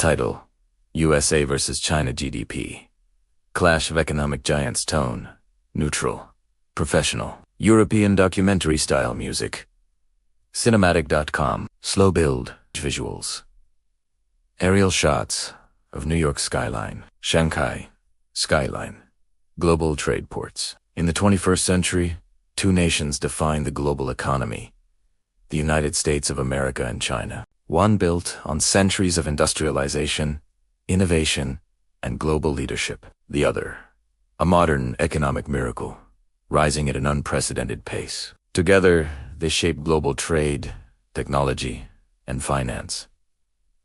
Title: USA vs. China GDP. Clash of economic giants. Tone: neutral. Professional. European documentary style music. Cinematic.com. Slow build. Visuals. Aerial shots of New York skyline. Shanghai skyline. Global trade ports. In the 21st century, two nations define the global economy: the United States of America and China. One built on centuries of industrialization, innovation, and global leadership. The other, a modern economic miracle, rising at an unprecedented pace. Together, they shape global trade, technology, and finance.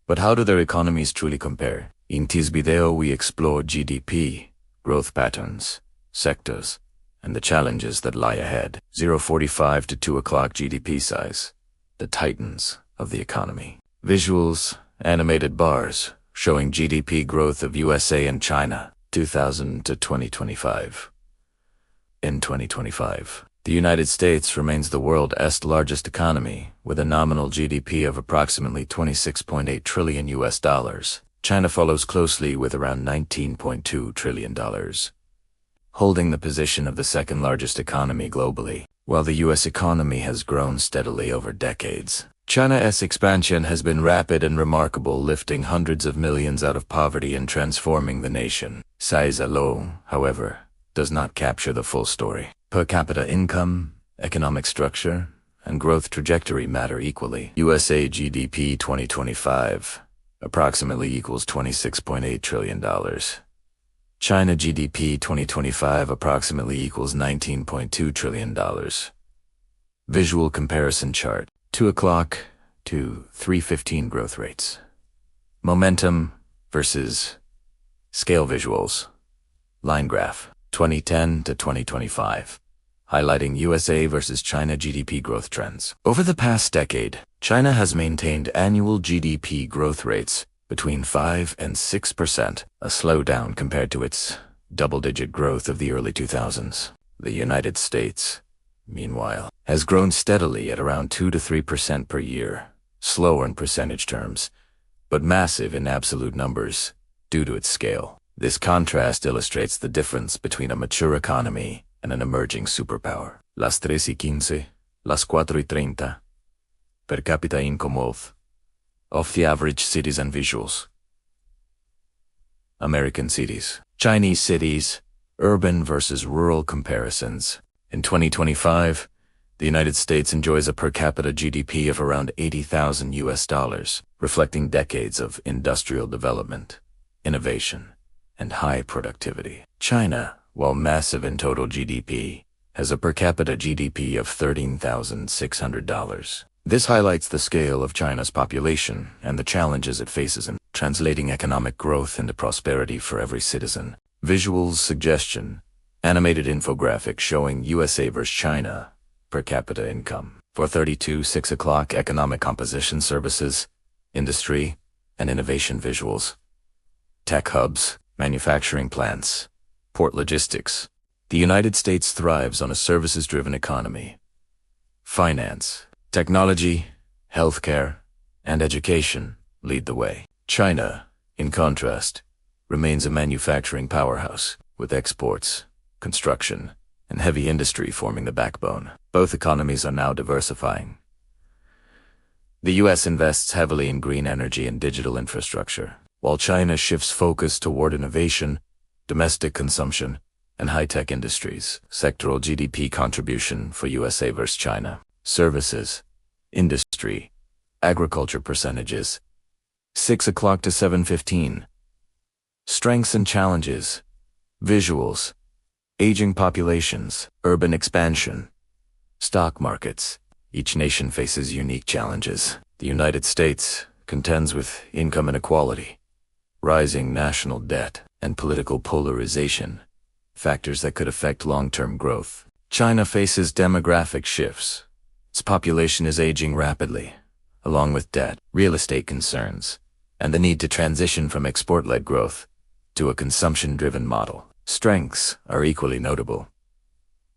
But how do their economies truly compare? In this video, we explore GDP, growth patterns, sectors, and the challenges that lie ahead. 0.45 to 2 o'clock GDP size, the titans of the economy. Visuals: animated bars showing GDP growth of USA and China, 2000 to 2025. In 2025, the United States remains the world's largest economy, with a nominal GDP of approximately $26.8 trillion. China follows closely with around $19.2 trillion, holding the position of the second largest economy globally. While the U.S. economy has grown steadily over decades, China's expansion has been rapid and remarkable, lifting hundreds of millions out of poverty and transforming the nation. Size alone, however, does not capture the full story. Per capita income, economic structure, and growth trajectory matter equally. USA GDP 2025 approximately equals $26.8 trillion. China GDP 2025 approximately equals $19.2 trillion. Visual comparison chart: 2 o'clock to 3:15 growth rates. Momentum versus scale visuals. Line graph: 2010 to 2025, highlighting USA versus China GDP growth trends. Over the past decade, China has maintained annual GDP growth rates between 5 and 6%, a slowdown compared to its double-digit growth of the early 2000s. The United States, meanwhile, has grown steadily at around 2 to 3% per year, slower in percentage terms, but massive in absolute numbers due to its scale. This contrast illustrates the difference between a mature economy and an emerging superpower. Las 3:15, las 4:30, per capita income of the average cities and visuals. American cities. Chinese cities, urban versus rural comparisons. In 2025, the United States enjoys a per capita GDP of around $80,000, reflecting decades of industrial development, innovation, and high productivity. China, while massive in total GDP, has a per capita GDP of $13,600. This highlights the scale of China's population and the challenges it faces in translating economic growth into prosperity for every citizen. Visuals suggestion: animated infographic showing USA vs. China per capita income. 4:32 6 o'clock economic composition, services, industry, and innovation visuals. Tech hubs, manufacturing plants, port logistics. The United States thrives on a services-driven economy. Finance, technology, healthcare, and education lead the way. China, in contrast, remains a manufacturing powerhouse, with exports, construction, and heavy industry forming the backbone. Both economies are now diversifying. The U.S. invests heavily in green energy and digital infrastructure, while China shifts focus toward innovation, domestic consumption, and high-tech industries. Sectoral GDP contribution for USA versus China. Services, industry, agriculture percentages. 6 o'clock to 7:15. Strengths and challenges. Visuals: aging populations, urban expansion, stock markets. Each nation faces unique challenges. The United States contends with income inequality, rising national debt, and political polarization, factors that could affect long-term growth. China faces demographic shifts. Its population is aging rapidly, along with debt, real estate concerns, and the need to transition from export-led growth to a consumption-driven model. Strengths are equally notable.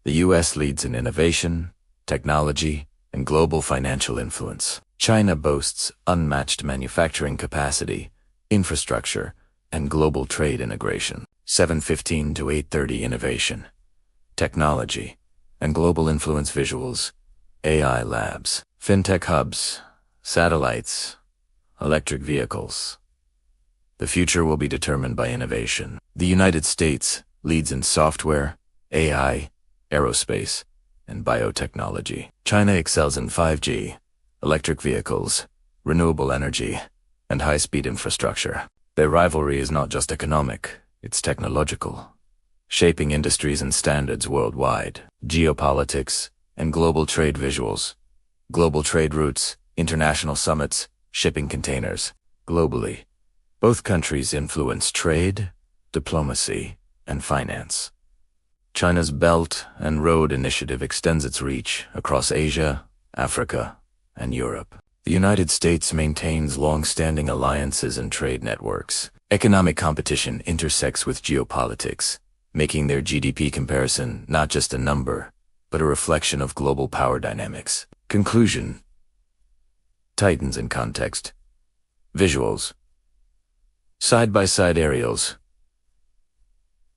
The U.S. leads in innovation, technology, and global financial influence. China boasts unmatched manufacturing capacity, infrastructure, and global trade integration. 7:15 to 8:30 innovation, technology, and global influence visuals, AI labs, fintech hubs, satellites, electric vehicles. The future will be determined by innovation. The United States leads in software, AI, aerospace, and biotechnology. China excels in 5G, electric vehicles, renewable energy, and high-speed infrastructure. Their rivalry is not just economic, it's technological, shaping industries and standards worldwide. Geopolitics and global trade visuals, global trade routes, international summits, shipping containers. Globally, both countries influence trade, diplomacy, and finance. China's Belt and Road Initiative extends its reach across Asia, Africa, and Europe. The United States maintains long-standing alliances and trade networks. Economic competition intersects with geopolitics, making their GDP comparison not just a number, but a reflection of global power dynamics. Conclusion. Titans in context. Visuals. Side-by-side aerials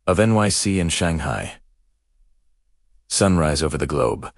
of NYC and Shanghai. Sunrise over the globe.